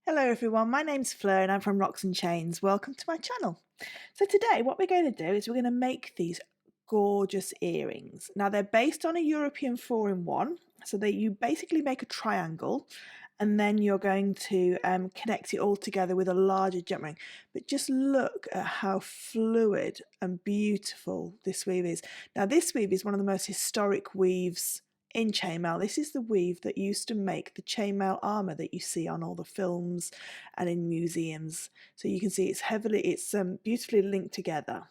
Hello everyone, my name's Fleur and I'm from Rocks and Chains. Welcome to my channel. So today what we're going to do is we're going to make these gorgeous earrings. Now they're based on a European 4-in-1, so that you basically make a triangle and then you're going to connect it all together with a larger jump ring. But just look at how fluid and beautiful this weave is. Now this weave is one of the most historic weaves in chainmail. This is the weave that used to make the chainmail armor that you see on all the films and in museums. So you can see it's beautifully linked together.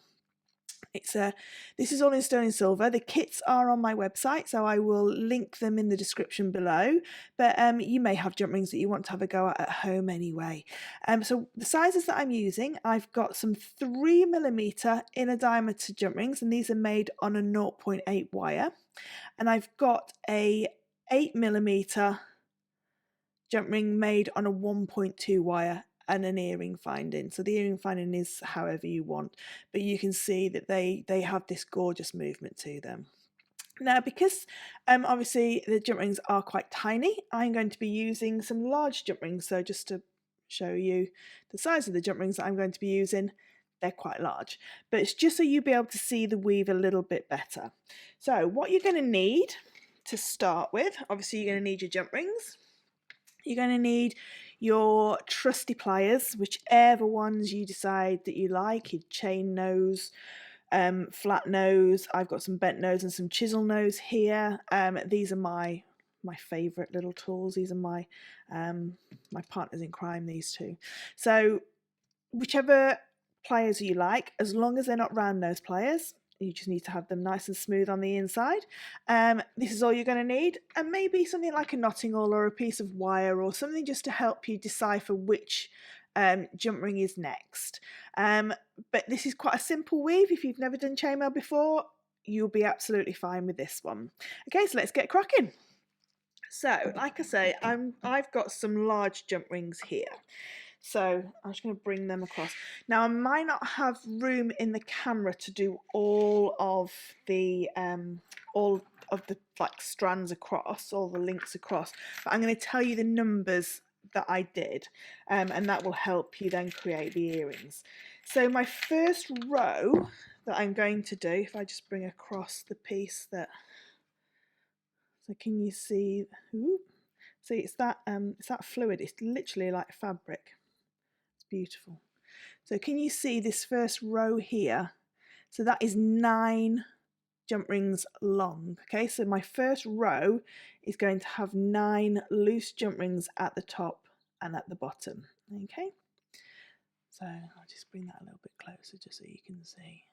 This is all in sterling silver. The kits are on my website, so I will link them in the description below. But you may have jump rings that you want to have a go at home anyway. So the sizes that I'm using, I've got some 3mm inner diameter jump rings, and these are made on a 0.8 wire. And I've got a 8mm jump ring made on a 1.2 wire and an earring finding. So the earring finding is however you want, but you can see that they have this gorgeous movement to them. Now, because obviously the jump rings are quite tiny, I'm going to be using some large jump rings. So just to show you the size of the jump rings that I'm going to be using, they're quite large, but it's just so you'll be able to see the weave a little bit better. So what you're going to need to start with, obviously you're going to need your jump rings. You're going to need your trusty pliers, whichever ones you decide that you like, your chain nose, flat nose. I've got some bent nose and some chisel nose here. These are my favourite little tools. These are my partners in crime, these two. So whichever pliers you like, as long as they're not round nose pliers, you just need to have them nice and smooth on the inside. This is all you're going to need, and maybe something like a knotting awl or a piece of wire or something just to help you decipher which jump ring is next. But this is quite a simple weave. If you've never done chainmail before, you'll be absolutely fine with this one. Okay, so let's get cracking. So, like I say, I've got some large jump rings here. So I'm just going to bring them across. Now I might not have room in the camera to do all of the like strands across, all the links across, but I'm going to tell you the numbers that I did, and that will help you then create the earrings. So my first row that I'm going to do, if I just bring across the piece that, so can you see? Ooh, see, it's that fluid. It's literally like fabric. Beautiful. So can you see this first row here? So that is 9 jump rings long. Okay, so my first row is going to have 9 loose jump rings at the top and at the bottom. Okay, so I'll just bring that a little bit closer just so you can see.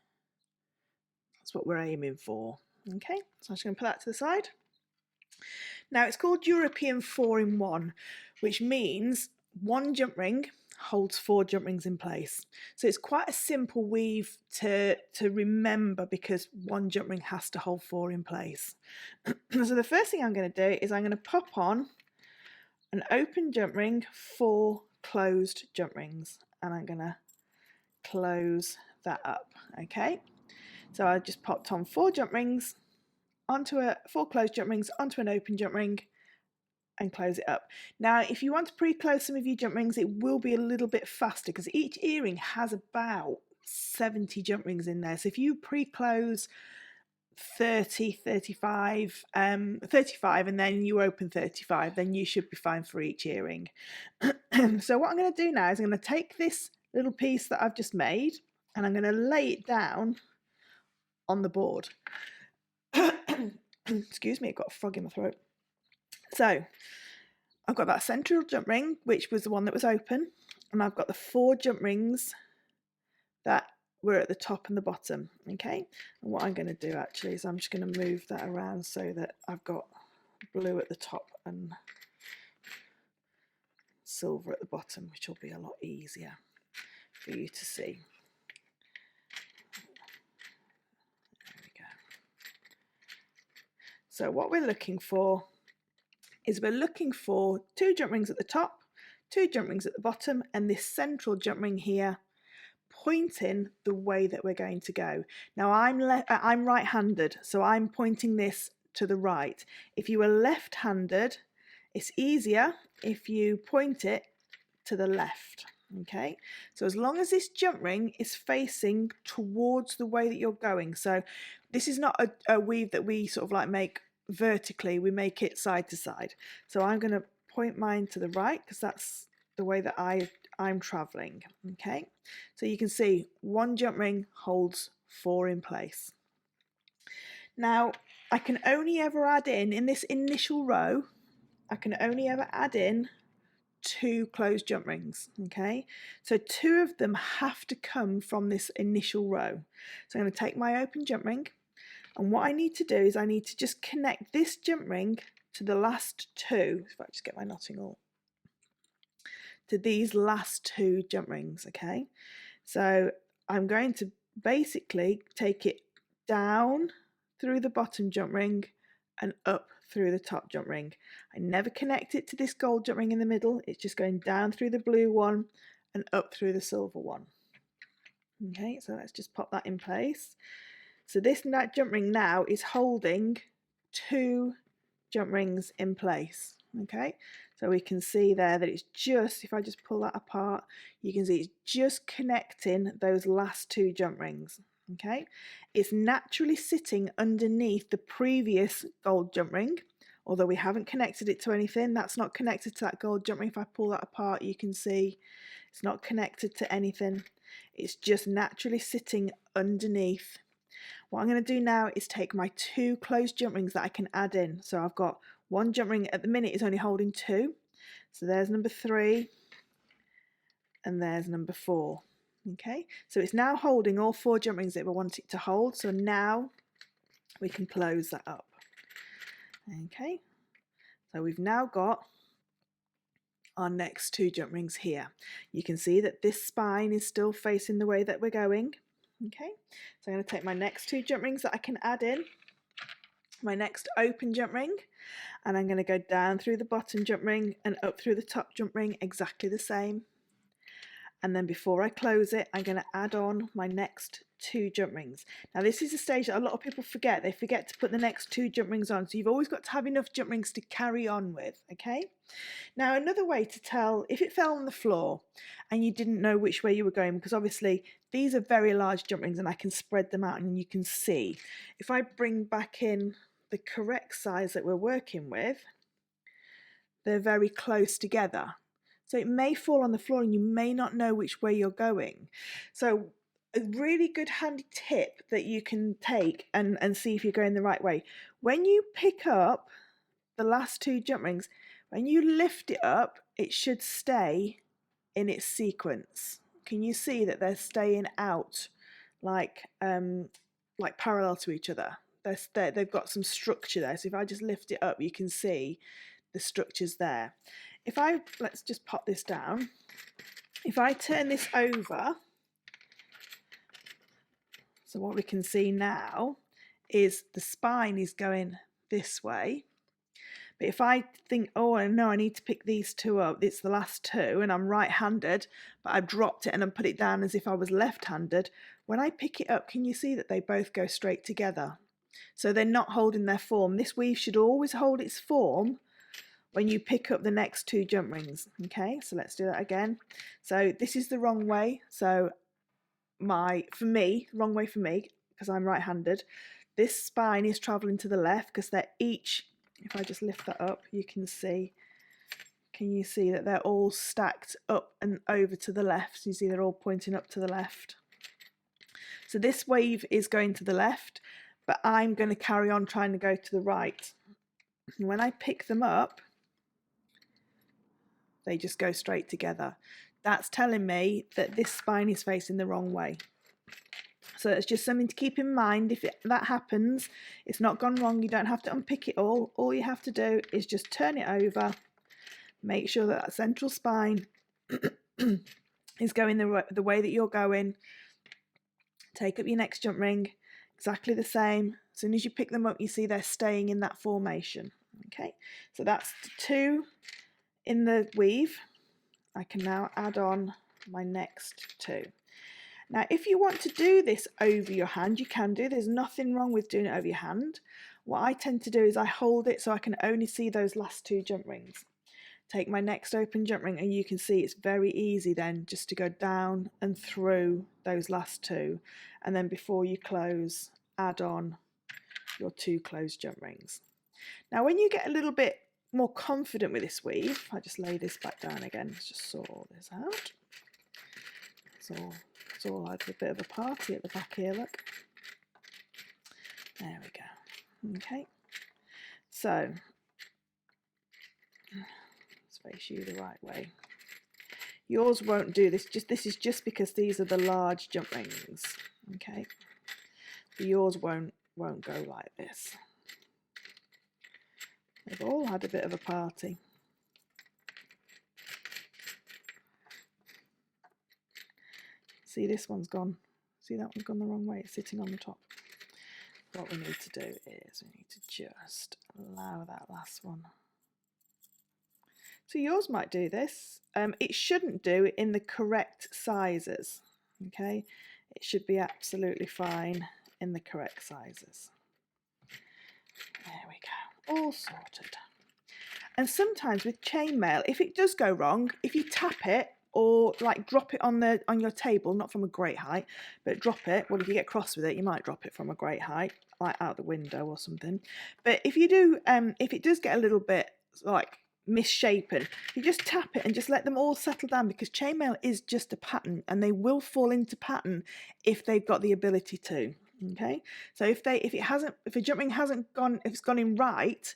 That's what we're aiming for. Okay, so I'm just going to put that to the side. Now it's called European 4-in-1, which means one jump ring holds 4 jump rings in place. So it's quite a simple weave to remember, because one jump ring has to hold 4 in place. So the first thing I'm going to do is I'm going to pop on an open jump ring, 4 closed jump rings, and I'm going to close that up. Okay, so I just popped on 4 jump rings onto 4 closed jump rings onto an open jump ring and close it up. Now if you want to pre-close some of your jump rings, it will be a little bit faster because each earring has about 70 jump rings in there. So if you pre-close 30, 35, 35 and then you open 35, then you should be fine for each earring. So what I'm going to do now is I'm going to take this little piece that I've just made and I'm going to lay it down on the board. Excuse me, I've got a frog in my throat. So I've got that central jump ring, which was the one that was open, and I've got the 4 jump rings that were at the top and the bottom. Okay, and what I'm going to do actually is I'm just going to move that around so that I've got blue at the top and silver at the bottom, which will be a lot easier for you to see. There we go. So what we're looking for is we're looking for 2 jump rings at the top, 2 jump rings at the bottom, and this central jump ring here pointing the way that we're going to go. Now I'm right-handed, so I'm pointing this to the right. If you are left-handed, it's easier if you point it to the left. Okay, so as long as this jump ring is facing towards the way that you're going, so this is not a weave that we sort of like make vertically, we make it side to side. So I'm going to point mine to the right because that's the way that I'm traveling. Okay, so you can see one jump ring holds 4 in place. Now I can only ever add in this initial row, I can only ever add in 2 closed jump rings. Okay, so 2 of them have to come from this initial row. So I'm going to take my open jump ring, and what I need to do is I need to just connect this jump ring to the last 2. If I just get my knotting all, to these last 2 jump rings. Okay, so I'm going to basically take it down through the bottom jump ring and up through the top jump ring. I never connect it to this gold jump ring in the middle, it's just going down through the blue one and up through the silver one. Okay, so let's just pop that in place. So this jump ring now is holding 2 jump rings in place. Okay, so we can see there that it's just, if I just pull that apart, you can see it's just connecting those last 2 jump rings. Okay, it's naturally sitting underneath the previous gold jump ring, although we haven't connected it to anything. That's not connected to that gold jump ring. If I pull that apart, you can see it's not connected to anything. It's just naturally sitting underneath. What I'm going to do now is take my 2 closed jump rings that I can add in. So I've got one jump ring at the minute is only holding 2. So there's number 3 and there's number 4. Okay, so it's now holding all 4 jump rings that we want it to hold. So now we can close that up. Okay, so we've now got our next 2 jump rings here. You can see that this spine is still facing the way that we're going. Okay, so I'm going to take my next 2 jump rings that I can add in, my next open jump ring, and I'm going to go down through the bottom jump ring and up through the top jump ring exactly the same. And then before I close it, I'm going to add on my next 2 jump rings. Now this is a stage that a lot of people forget. They forget to put the next 2 jump rings on. So you've always got to have enough jump rings to carry on with, okay? Now another way to tell if it fell on the floor and you didn't know which way you were going, because obviously these are very large jump rings and I can spread them out and you can see. If I bring back in the correct size that we're working with, they're very close together. So it may fall on the floor and you may not know which way you're going. So a really good handy tip that you can take and see if you're going the right way. When you pick up the last 2 jump rings, when you lift it up, it should stay in its sequence. Can you see that they're staying out like parallel to each other? They've got some structure there. So if I just lift it up, you can see the structures there. If let's just pop this down. If I turn this over, so what we can see now is the spine is going this way. But if I think, oh no, I need to pick these 2 up, it's the last 2 and I'm right-handed, but I've dropped it and put it down as if I was left-handed. When I pick it up, can you see that they both go straight together? So they're not holding their form. This weave should always hold its form when you pick up the next 2 jump rings. Okay, so let's do that again. So this is the wrong way. So wrong way for me, because I'm right-handed. This spine is traveling to the left because they're each, if I just lift that up, you can see, can you see that they're all stacked up and over to the left? So you see they're all pointing up to the left. So this wave is going to the left, but I'm going to carry on trying to go to the right. And when I pick them up, they just go straight together. That's telling me that this spine is facing the wrong way. So it's just something to keep in mind. If that happens, it's not gone wrong. You don't have to unpick it all. All you have to do is just turn it over. Make sure that that central spine is going the way that you're going. Take up your next jump ring, exactly the same. As soon as you pick them up, you see they're staying in that formation. Okay, so that's 2 in the weave. I can now add on my next 2. Now if you want to do this over your hand, you can do. There's nothing wrong with doing it over your hand. What I tend to do is I hold it so I can only see those last 2 jump rings. take my next open jump ring, and you can see it's very easy then just to go down and through those last two, and then before you close, add on your 2 closed jump rings. Now when you get a little bit more confident with this weave, I just lay this back down again, let's just sort all this out. It's all had a bit of a party at the back here, look. There we go. Okay, so let's face you the right way. Yours won't do this. This is just because these are the large jump rings. Okay, but yours won't go like this. They've all had a bit of a party. See, this one's gone. See, that one's gone the wrong way. It's sitting on the top. What we need to do is we need to just allow that last one. So yours might do this. It shouldn't do it in the correct sizes. Okay, it should be absolutely fine in the correct sizes. There we go, all sorted. And sometimes with chainmail, if it does go wrong, if you tap it or like drop it on your table, not from a great height, but drop it. Well, if you get cross with it, you might drop it from a great height, like out the window or something. But if you do, if it does get a little bit like misshapen, you just tap it and just let them all settle down, because chainmail is just a pattern, and they will fall into pattern if they've got the ability to. Okay, so if a jump ring hasn't gone, if it's gone in right,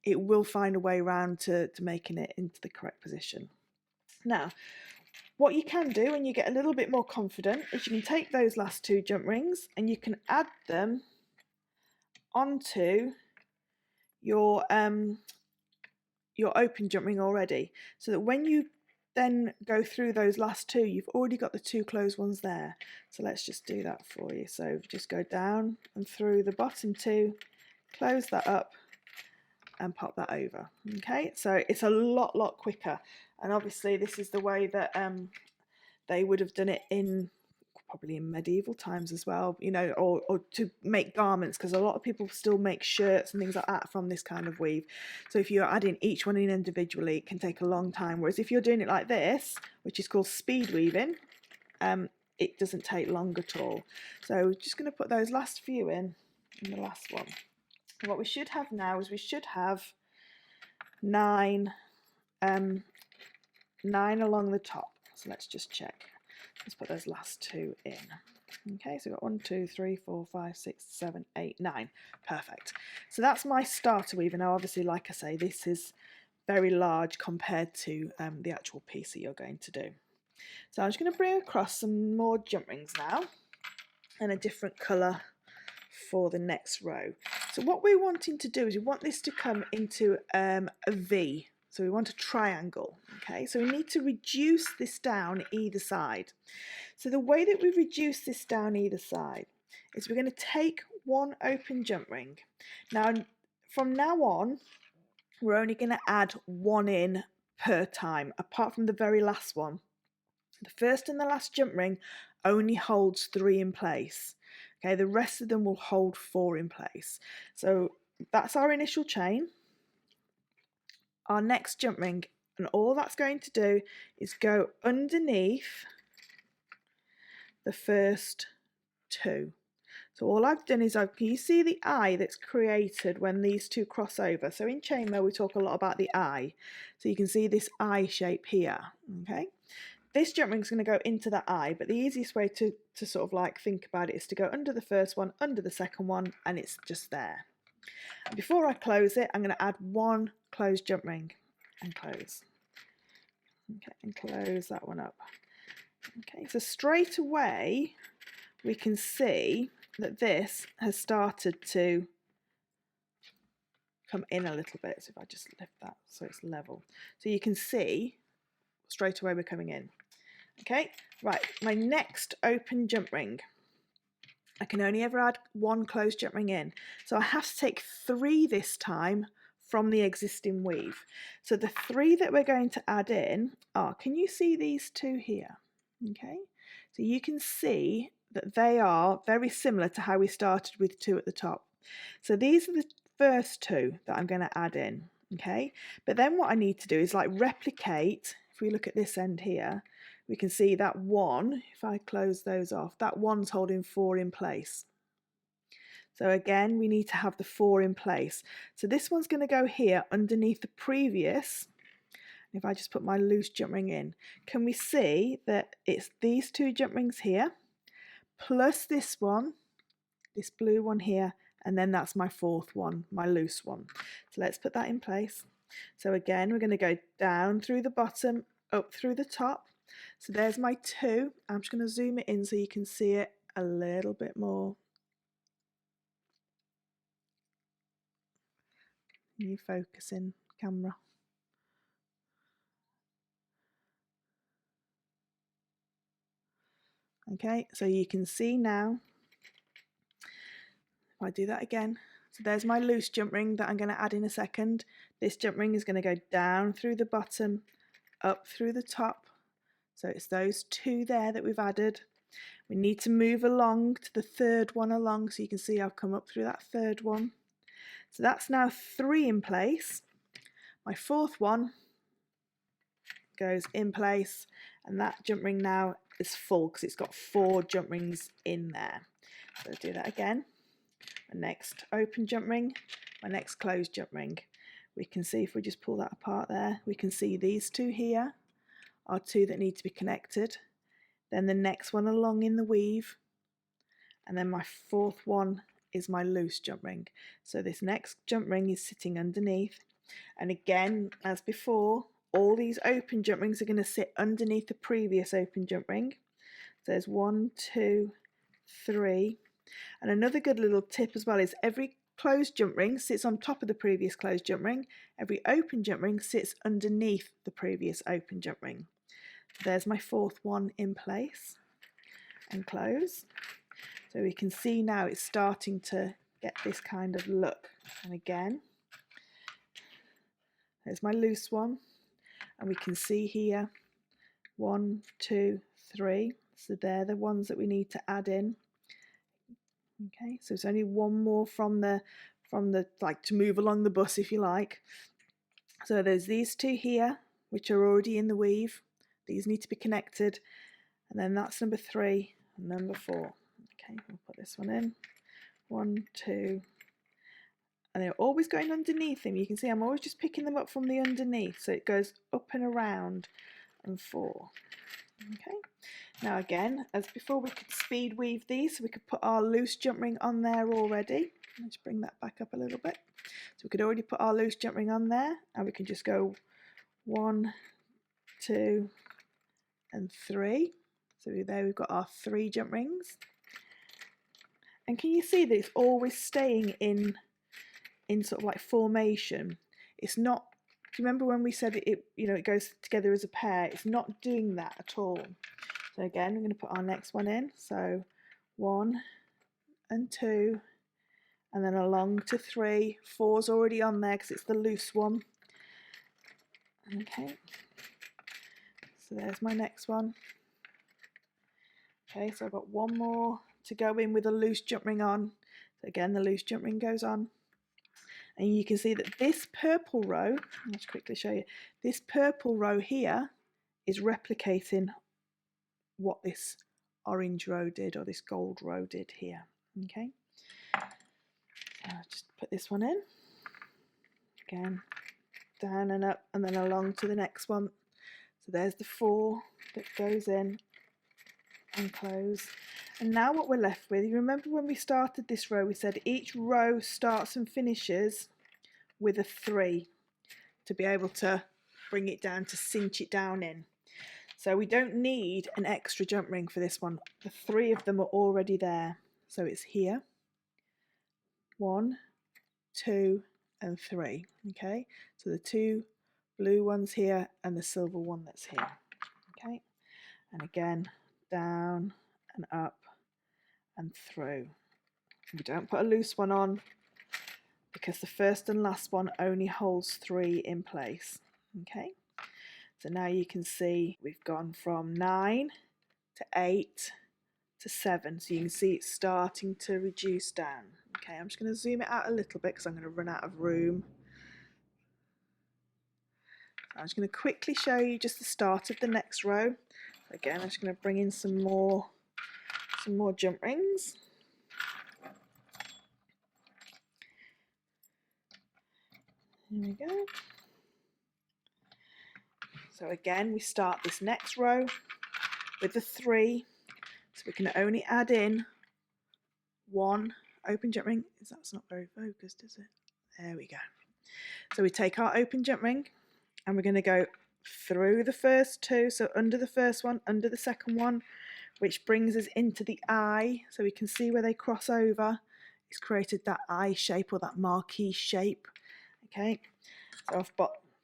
it will find a way around to making it into the correct position. Now, what you can do when you get a little bit more confident is you can take those last 2 jump rings and you can add them onto your open jump ring already, so that when you then go through those last 2, you've already got the 2 closed ones there. So let's just do that for you. So just go down and through the bottom 2, close that up and pop that over. Okay, so it's a lot quicker, and obviously this is the way that they would have done it probably in medieval times as well, you know, or to make garments, because a lot of people still make shirts and things like that from this kind of weave. So if you're adding each one in individually, it can take a long time, whereas if you're doing it like this, which is called speed weaving, it doesn't take long at all. So we're just going to put those last few in the last one. And what we should have now is we should have 9 along the top. So let's just check. Let's put those last 2 in. Okay, so we've got 1, 2, 3, 4, 5, 6, 7, 8, 9. Perfect. So that's my starter weaver. Now, obviously, like I say, this is very large compared to the actual piece that you're going to do. So I'm just going to bring across some more jump rings now, and a different colour for the next row. So what we're wanting to do is we want this to come into a V. So we want a triangle. Okay, so we need to reduce this down either side. So the way that we reduce this down either side is we're going to take 1 open jump ring. Now, from now on, we're only going to add 1 in per time, apart from the very last one. The first and the last jump ring only holds 3 in place. Okay, the rest of them will hold 4 in place. So that's our initial chain. Our next jump ring, and all that's going to do is go underneath the first 2. So all I've done is, can you see the eye that's created when these 2 cross over? So in chainmail we talk a lot about the eye. So you can see this eye shape here. Okay, this jump ring is going to go into that eye, but the easiest way to sort of like think about it is to go under the first one, under the second one, and it's just there. And before I close it, I'm going to add 1 closed jump ring and close. Okay, and close that one up. Okay, so straight away we can see that this has started to come in a little bit. So if I just lift that so it's level, so you can see straight away we're coming in. Okay, right, my next open jump ring, I can only ever add 1 closed jump ring in, so I have to take 3 this time from the existing weave. So the 3 that we're going to add in are, can you see these 2 here? Okay, so you can see that they are very similar to how we started with 2 at the top. So these are the first 2 that I'm going to add in. Okay, but then what I need to do is like replicate. If we look at this end here, we can see that one, if I close those off, that one's holding 4 in place. So again, we need to have the 4 in place. So this one's going to go here underneath the previous. If I just put my loose jump ring in, can we see that it's these 2 jump rings here, plus this one, this blue one here, and then that's my 4th one, my loose one. So let's put that in place. So again, we're going to go down through the bottom, up through the top. So there's my 2. I'm just going to zoom it in so you can see it a little bit more. You focusing camera. Okay, so you can see now, if I do that again, so there's my loose jump ring that I'm going to add in a second. This jump ring is going to go down through the bottom, up through the top. So it's those 2 there that we've added. We need to move along to the 3rd one along, so you can see I've come up through that 3rd one. So that's now 3 in place. My 4th one goes in place, and that jump ring now is full because it's got 4 jump rings in there. So do that again. My next open jump ring, my next closed jump ring. We can see, if we just pull that apart there, we can see these 2 here are 2 that need to be connected. Then the next one along in the weave, and then my 4th one is my loose jump ring. So this next jump ring is sitting underneath, and again, as before, all these open jump rings are going to sit underneath the previous open jump ring. So there's 1, 2, 3. And another good little tip as well is every closed jump ring sits on top of the previous closed jump ring. Every open jump ring sits underneath the previous open jump ring. So there's my 4th one in place and close. So we can see now it's starting to get this kind of look. And again, there's my loose one. And we can see here 1, 2, 3. So they're the ones that we need to add in. Okay, so it's only one more from the like to move along the bus, if you like. So there's these 2 here, which are already in the weave. These need to be connected, and then that's number 3 and number 4. Okay, we'll put this one in. 1, 2, and they're always going underneath them. You can see I'm always just picking them up from the underneath, so it goes up and around, and 4. Okay, now again, as before, we could speed weave these, so we could put our loose jump ring on there already. Let's bring that back up a little bit. So we could already put our loose jump ring on there, and we can just go 1, 2, and 3. So there we've got our 3 jump rings. And can you see that it's always staying in sort of like formation? It's not. Do you remember when we said it goes together as a pair? It's not doing that at all. So again, we're going to put our next one in. So 1 and 2, and then along to 3. 4's already on there because it's the loose one. Okay. So there's my next one. Okay, so I've got one more to go in with a loose jump ring on. So again, the loose jump ring goes on. And you can see that this purple row, I'll just quickly show you, this purple row here is replicating what this orange row did, or this gold row did here. Okay, so I'll just put this one in. Again, down and up, and then along to the next one. So there's the 4 that goes in and close. And now what we're left with, you remember when we started this row, we said each row starts and finishes with a 3 to be able to bring it down, to cinch it down in. So we don't need an extra jump ring for this one. The 3 of them are already there. So it's here, 1, 2, and 3. Okay, so the 2 blue ones here and the silver one that's here. Okay, and again, down and up and through. We don't put a loose one on because the first and last one only holds 3 in place. Okay, so now you can see we've gone from 9 to 8 to 7, so you can see it's starting to reduce down. Okay, I'm just going to zoom it out a little bit because I'm going to run out of room. I'm just going to quickly show you just the start of the next row. Again, I'm just going to bring in some more jump rings. Here we go. So again, we start this next row with the 3, so we can only add in 1 open jump ring. That's not very focused, is it? There we go. So we take our open jump ring and we're going to go through the first 2, so under the first one, under the second one, which brings us into the eye, so we can see where they cross over. It's created that eye shape, or that marquee shape. Okay, so I've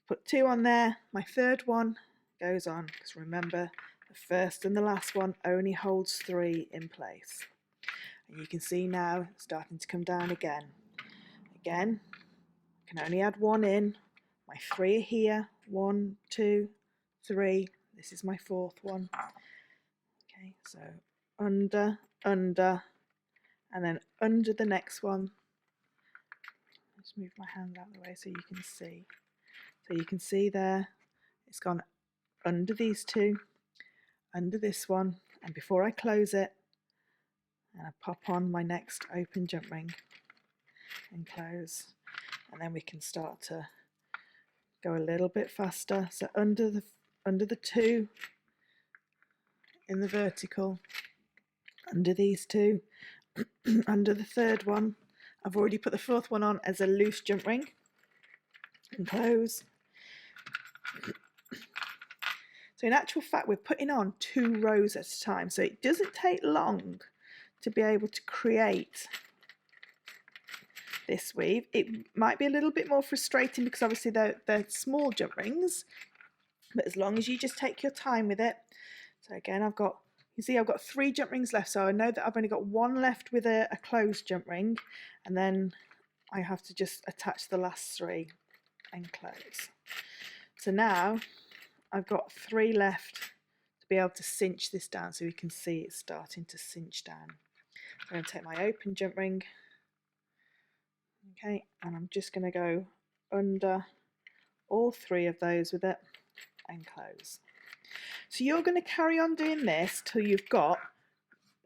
put 2 on there. My third one goes on, because remember, the first and the last one only holds 3 in place. And you can see now it's starting to come down again. Again, I can only add 1 in. My 3 are here. 1, 2, 3. This is my 4th one. Okay, so under, under, and then under the next one. Let's move my hand out of the way so you can see. So you can see there, it's gone under these 2, under this one, and before I close it, I pop on my next open jump ring and close, and then we can start to go a little bit faster. So under the 2 in the vertical, under these 2, under the 3rd one, I've already put the 4th one on as a loose jump ring, and close. So in actual fact, we're putting on 2 rows at a time, so it doesn't take long to be able to create this weave. It might be a little bit more frustrating because obviously they're small jump rings, but as long as you just take your time with it. So again, you see I've got 3 jump rings left, so I know that I've only got 1 left with a closed jump ring, and then I have to just attach the last 3 and close. So now I've got 3 left to be able to cinch this down, so you can see it's starting to cinch down. So I'm going to take my open jump ring, okay, and I'm just going to go under all 3 of those with it and close. So you're going to carry on doing this till you've got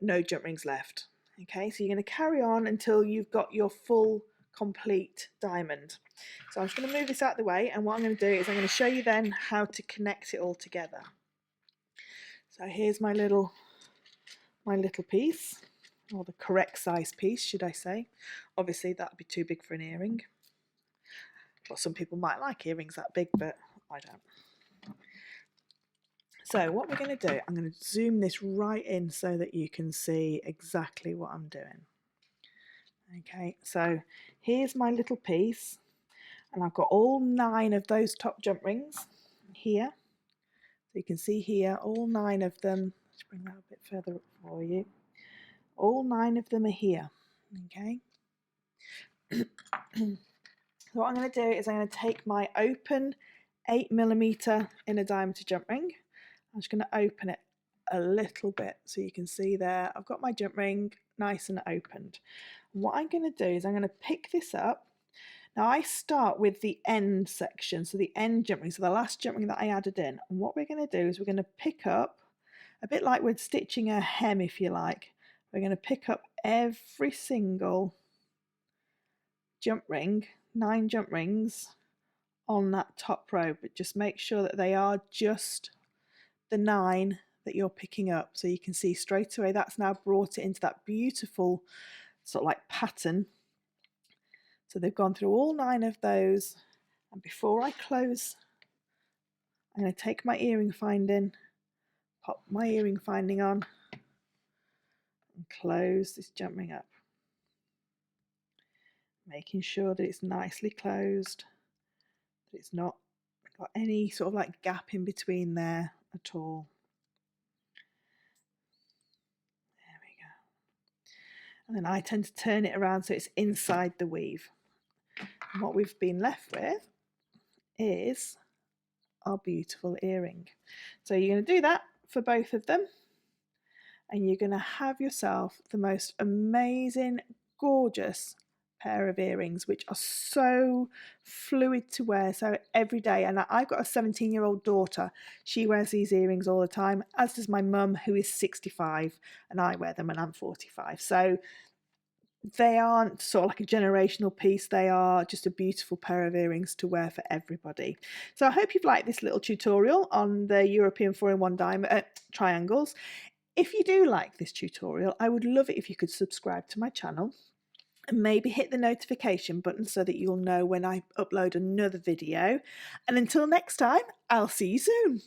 no jump rings left. Okay, so you're going to carry on until you've got your full complete diamond. So I'm just going to move this out of the way, and what I'm going to do is I'm going to show you then how to connect it all together. So here's my little piece, or the correct size piece, should I say. Obviously that would be too big for an earring. Well, some people might like earrings that big, but I don't. So what we're going to do, I'm going to zoom this right in so that you can see exactly what I'm doing. Okay, so here's my little piece, and I've got all 9 of those top jump rings here. So you can see here, all 9 of them. Let's bring that a bit further up for you. All 9 of them are here. Okay. So what I'm going to do is I'm going to take my open 8mm inner diameter jump ring. I'm just going to open it a little bit so you can see there I've got my jump ring nice and opened. What I'm going to do is I'm going to pick this up. Now I start with the end section, so the end jump ring, so the last jump ring that I added in. And what we're going to do is we're going to pick up, a bit like we're stitching a hem if you like, we're going to pick up every single jump ring, 9 jump rings on that top row, but just make sure that they are just the 9 that you're picking up. So you can see straight away that's now brought it into that beautiful sort of like pattern. So they've gone through all 9 of those, and before I close, I'm going to take my earring finding, pop my earring finding on, and close this jump ring up, making sure that it's nicely closed, that it's not got any sort of like gap in between there at all. There we go. And then I tend to turn it around so it's inside the weave. And what we've been left with is our beautiful earring. So you're going to do that for both of them, and you're going to have yourself the most amazing, gorgeous pair of earrings which are so fluid to wear, so every day. And I've got a 17-year-old daughter. She wears these earrings all the time, as does my mum, who is 65, and I wear them when I'm 45. So they aren't sort of like a generational piece, they are just a beautiful pair of earrings to wear for everybody. So I hope you've liked this little tutorial on the European 4-in-1 diamond triangles. If you do like this tutorial, I would love it if you could subscribe to my channel and maybe hit the notification button so that you'll know when I upload another video. And until next time, I'll see you soon.